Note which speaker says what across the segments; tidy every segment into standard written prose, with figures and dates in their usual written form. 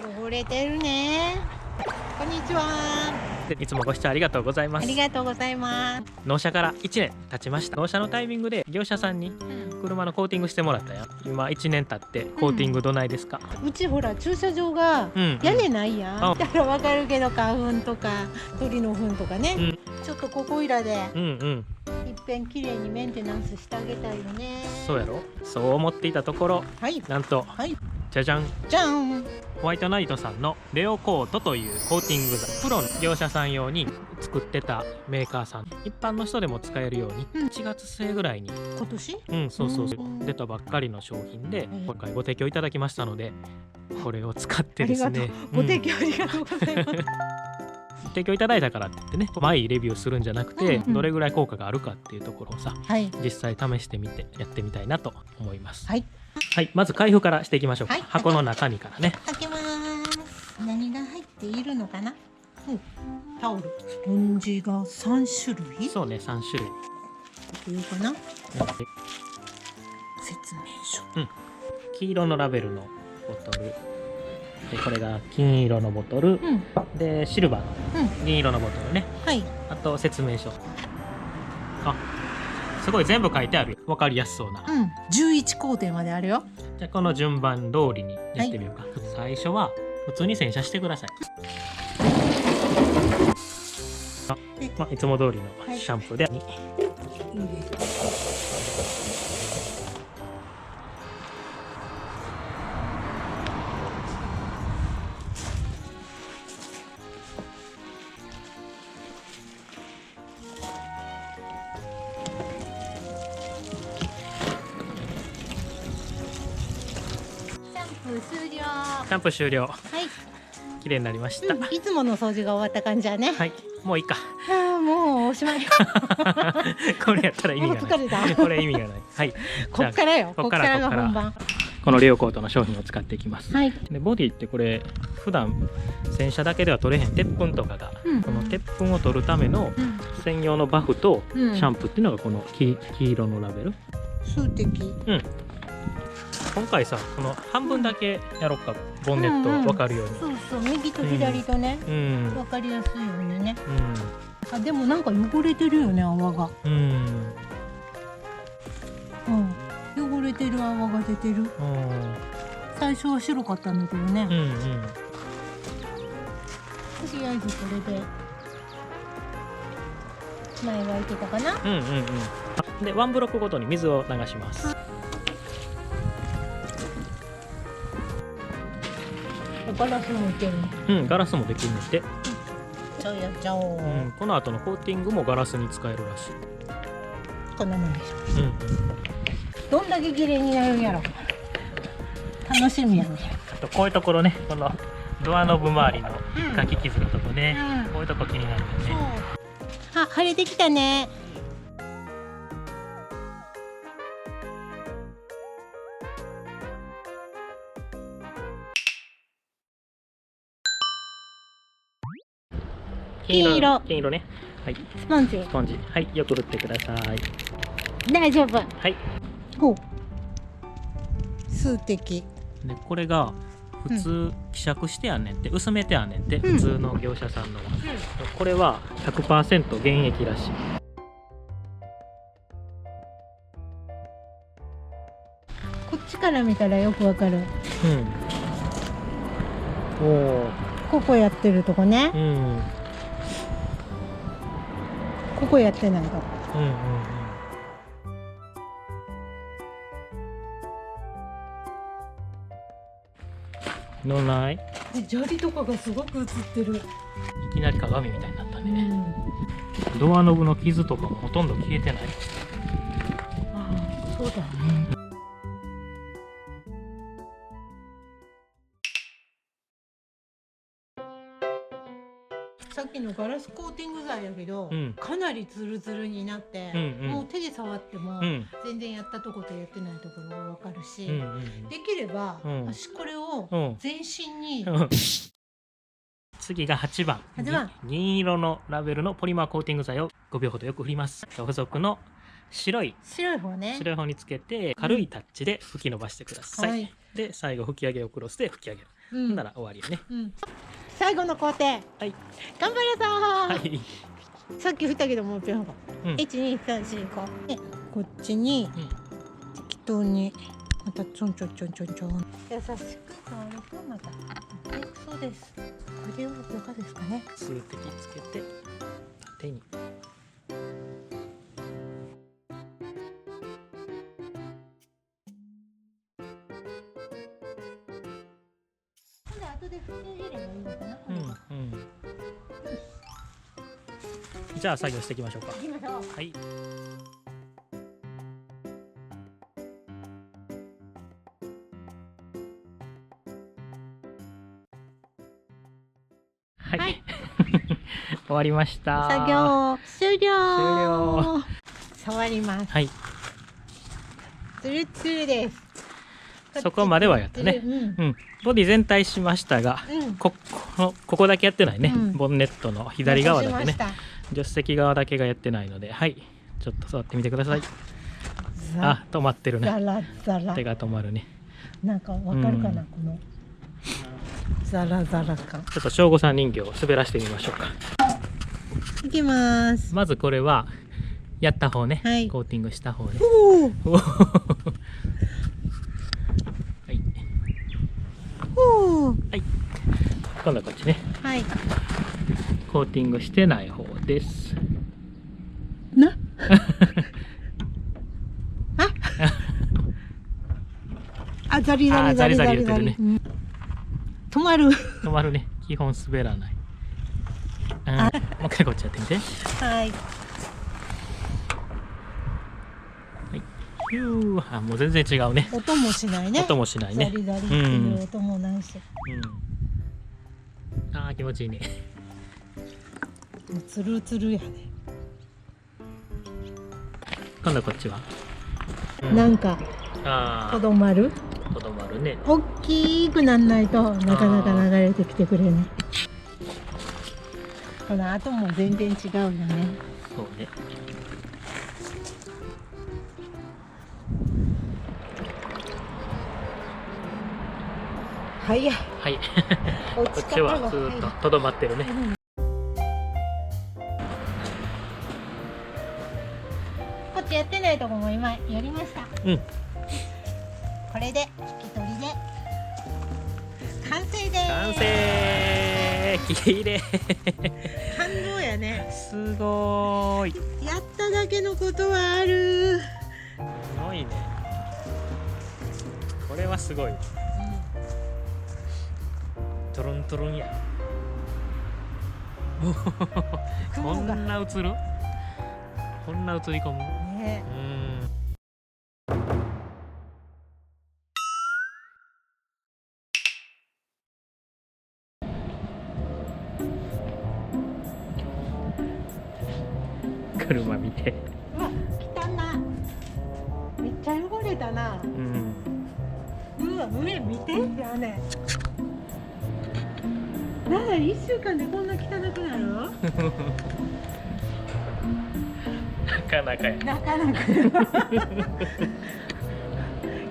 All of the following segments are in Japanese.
Speaker 1: 汚れてるね。こんにちは。
Speaker 2: いつもご視聴ありがとうございます。
Speaker 1: ありがとうございます。
Speaker 2: 納車から1年経ちました。納車のタイミングで業者さんに車のコーティングしてもらったやん。今1年経ってコーティングどないですか？
Speaker 1: うちほら駐車場が屋根ないやん。だからわかるけど花粉とか鳥の糞とかね、ちょっとここいらでいっぺんきれいにメンテナンスしてあげたいよね。
Speaker 2: そうやろ。そう思っていたところ、なんと、じゃじゃん
Speaker 1: じゃん。
Speaker 2: ホワイトナイトさんのレオコートというコーティング剤、プロの業者さん用に作ってたメーカーさん、一般の人でも使えるように1月末ぐらいに
Speaker 1: 今年
Speaker 2: そう出たばっかりの商品で今回ご提供いただきましたので、これを使ってですね、
Speaker 1: ご提供ありがとうございます。
Speaker 2: 提供いただいたからって言ってね、毎レビューするんじゃなくて、どれぐらい効果があるかっていうところをさ、実際試してみてやってみたいなと思います。まず開封からしていきましょうか。箱の中身からね。
Speaker 1: 開けます。何が入っているのかな。タオル、スポンジが3種類。
Speaker 2: そうね、3種類。
Speaker 1: いいかな。説明書。
Speaker 2: 黄色のラベルのボトル。でこれが金色のボトル、でシルバーの銀色のボトルね、あと説明書。あ、すごい全部書いてあるよ。分かりやすそうな、
Speaker 1: 11工程まであるよ。
Speaker 2: じゃあこの順番通りにやってみようか。最初は普通に洗車してください。いつも通りのシャンプーで、シャンプー終了。綺麗になりました。
Speaker 1: いつもの掃除が終わった感じだね。
Speaker 2: もういいか。
Speaker 1: もうおしまい。
Speaker 2: これやったら意味がない。これ意味がない。
Speaker 1: こっからよ。こっからが本番。
Speaker 2: このレオコートの商品を使っていきます。でボディってこれ普段洗車だけでは取れへん鉄粉とかが、この鉄粉を取るための専用のバフとシャンプーっていうのがこの黄色のラベル。
Speaker 1: 数滴。
Speaker 2: 今回さ、この半分だけやろっか、ボンネット分かるように。
Speaker 1: そう右と左とね、分かりやすいようにね。あ、でもなんか汚れてるよね、泡が。汚れてる泡が出てる。最初は白かったんだけどね。とりあえずこれで前はいけたかな。
Speaker 2: でワンブロックごとに水を流します。
Speaker 1: ガラスもいける。
Speaker 2: ガラスもできるので。
Speaker 1: ちゃうやっちゃおう。
Speaker 2: この後のコーティングもガラスに使えるらしい。
Speaker 1: こんなもんでしょ。どんだけ綺麗になるんやろ。楽しみやね。
Speaker 2: あとこういうところね、このドアノブ周りの書き傷のとこね、こういうとこ気になるよね。
Speaker 1: あ、晴れてきたね。金
Speaker 2: 色ね。
Speaker 1: スポンジ。
Speaker 2: よく振ってください。
Speaker 1: 大丈夫。数滴。
Speaker 2: でこれが普通希釈してやんねんって、薄めてやんねんって、普通の業者さんのは。これは 100% 原液らしい。
Speaker 1: こっちから見たらよくわかる。ここやってるとこね。ここやってないと。
Speaker 2: のない。
Speaker 1: 砂利とかがすごく映ってる。
Speaker 2: いきなり鏡みたいになったね。ドアノブの傷とかもほとんど消えてない。
Speaker 1: そうだね。さっきのガラスコーティング剤やけど、かなりツルツルになって、もう手で触っても全然やったとことやってないところがわかるし、できれば私これを全身に。
Speaker 2: 次が8番。銀色のラベルのポリマーコーティング剤を5秒ほどよく振ります。付属の白い
Speaker 1: 方ね。
Speaker 2: 白い方につけて軽いタッチで吹き伸ばしてください。で最後吹き上げをクロスで吹き上げる。なら終わりよね。
Speaker 1: 最後の工程。はい。頑張るぞ
Speaker 2: はい。
Speaker 1: さっき振ったけどもう一遍。1、2、3、4、5。で、こっちに適当にまたちょんちょんちょんちょんちょん。優しく触るとまた。そうです。これはいかがですかね。
Speaker 2: 数滴つけて手に。
Speaker 1: 後で振ってあげればいいのかな。
Speaker 2: じゃあ作業していきましょうか。
Speaker 1: 行きましょう。
Speaker 2: はい。はい。終わりました。
Speaker 1: 作業終了。触ります。
Speaker 2: はい。
Speaker 1: ツルツルです。
Speaker 2: そこまではやったね。ボディ全体しましたが、ここだけやってないね。ボンネットの左側だけね。助手席側だけがやってないので、はい。ちょっと触ってみてください。あ、止まってるね。手が止まるね。
Speaker 1: なんかわかるかな、このザラザラ感。
Speaker 2: ちょっと省吾さん人形を滑らしてみましょうか。
Speaker 1: いきます。
Speaker 2: まずこれはやった方ね。コーティングした方ね。はい。今度はこっちね。はい。コーティングしてない方です。
Speaker 1: あ、ザリザリ
Speaker 2: ザリザリ言ってるね。
Speaker 1: 止まる。
Speaker 2: 止まるね。基本滑らない。もう一回こっちやってみて。はい。あ、もう全然違うね。
Speaker 1: 音もしないね。
Speaker 2: 音もしないね。
Speaker 1: ザリザリっていう音もないし。
Speaker 2: ああ、気持ちいいね。
Speaker 1: つるつるやね。
Speaker 2: 今度はこっちは。
Speaker 1: なんか。とどまる。
Speaker 2: とどまるね。
Speaker 1: 大きくなんないと、なかなか流れてきてくれない。この後も全然違うよね。
Speaker 2: そうね。
Speaker 1: はい。
Speaker 2: はい。こっちはずっととどまってるね。
Speaker 1: こっちやってないとこも今やりました。これで引き取りで完成です。
Speaker 2: 完成。綺麗。
Speaker 1: 感動やね。
Speaker 2: すごい。
Speaker 1: やっただけのことはある。
Speaker 2: すごいね。これはすごい。トロントロンや。こんな映る？こんな映り込む？ね。車見て。
Speaker 1: うわ、汚な。めっちゃ汚れたな。うわ、上見て屋根。なんだ、1週間でこんな汚くなる？
Speaker 2: なかなかや。
Speaker 1: なかなか。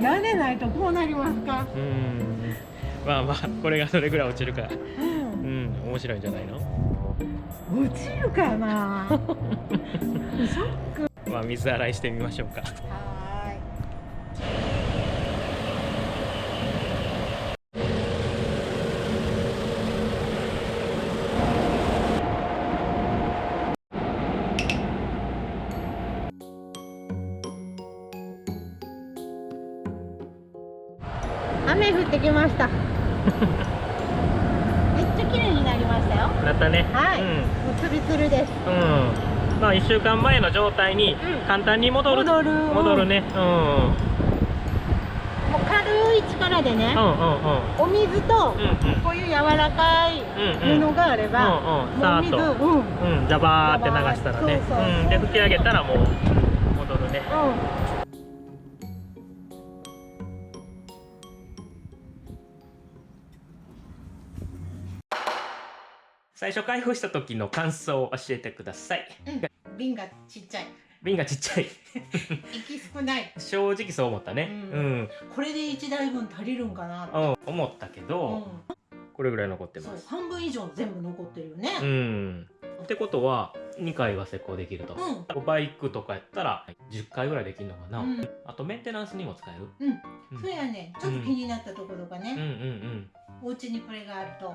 Speaker 1: 屋根ないとこうなりますか？
Speaker 2: まあまあ、これがどれぐらい落ちるか。面白いんじゃないの？
Speaker 1: 落ちるかな。ショック。
Speaker 2: まあ、水洗いしてみましょうか。
Speaker 1: 雨降ってきました。めっちゃ綺麗になりましたよ。
Speaker 2: なったね。
Speaker 1: はい。もうツルツルです。
Speaker 2: まあ1週間前の状態に簡単に戻るね。も
Speaker 1: う軽い力でね。お水とこういう柔らかい布があれば、
Speaker 2: さーっとジャバーって流したらね。で拭き上げたらもう戻るね。最初開封した時の感想を教えてください。
Speaker 1: 瓶がちっちゃい。
Speaker 2: 瓶がちっちゃい
Speaker 1: 息少ない。
Speaker 2: 正直そう思ったね。
Speaker 1: これで1台分足りるんかな
Speaker 2: って思ったけど、これぐらい残ってます。
Speaker 1: 半分以上全部残ってるよね。
Speaker 2: ってことは2回は施工できると。バイクとかやったら10回ぐらいできるのかな。あとメンテナンスにも使える。
Speaker 1: そうやね、ちょっと気になったところがね、お家にこれがあると、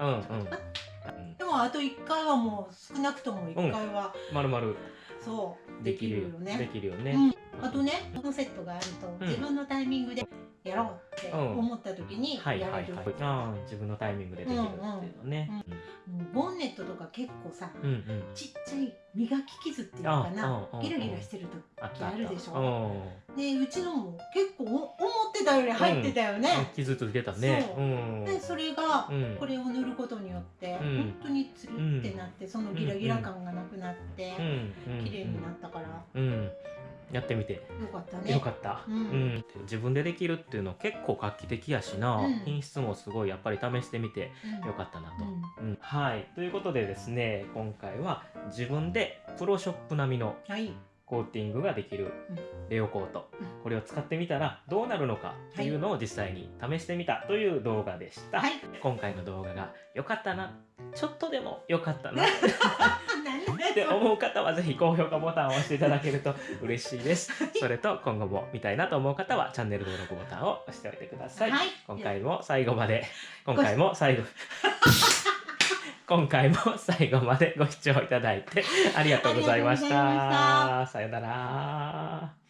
Speaker 1: でもあと1回はもう少なくとも1回は
Speaker 2: まるまる
Speaker 1: そうできるよね。
Speaker 2: できるよね。
Speaker 1: あとね、このセットがあると自分のタイミングでやろうって思った時にやれる。
Speaker 2: 自分のタイミングでできるっていうのね。
Speaker 1: ボンネットとか結構さ、ちっちゃい磨き傷っていうかな、ギラギラしてる時あるでしょ。で、うちのも結構思ってたより入ってたよね。
Speaker 2: 傷ついてたね。
Speaker 1: で、それがこれを塗ることによって本当につるってなって、そのギラギラ感がなくなって綺麗になったから。
Speaker 2: やってみて
Speaker 1: よかったね。
Speaker 2: よかった。自分でできるっていうの結構画期的やしな、品質もすごいやっぱり試してみてよかったなと。はい、ということでですね、今回は自分でプロショップ並みのコーティングができるレオコート、これを使ってみたらどうなるのかっていうのを実際に試してみたという動画でした。今回の動画が良かったな、ちょっとでも良かったなって思う方はぜひ高評価ボタンを押していただけると嬉しいです。それと今後も見たいなと思う方はチャンネル登録ボタンを押しておいてください。今回も最後までご視聴いただいてありがとうございました。さよなら。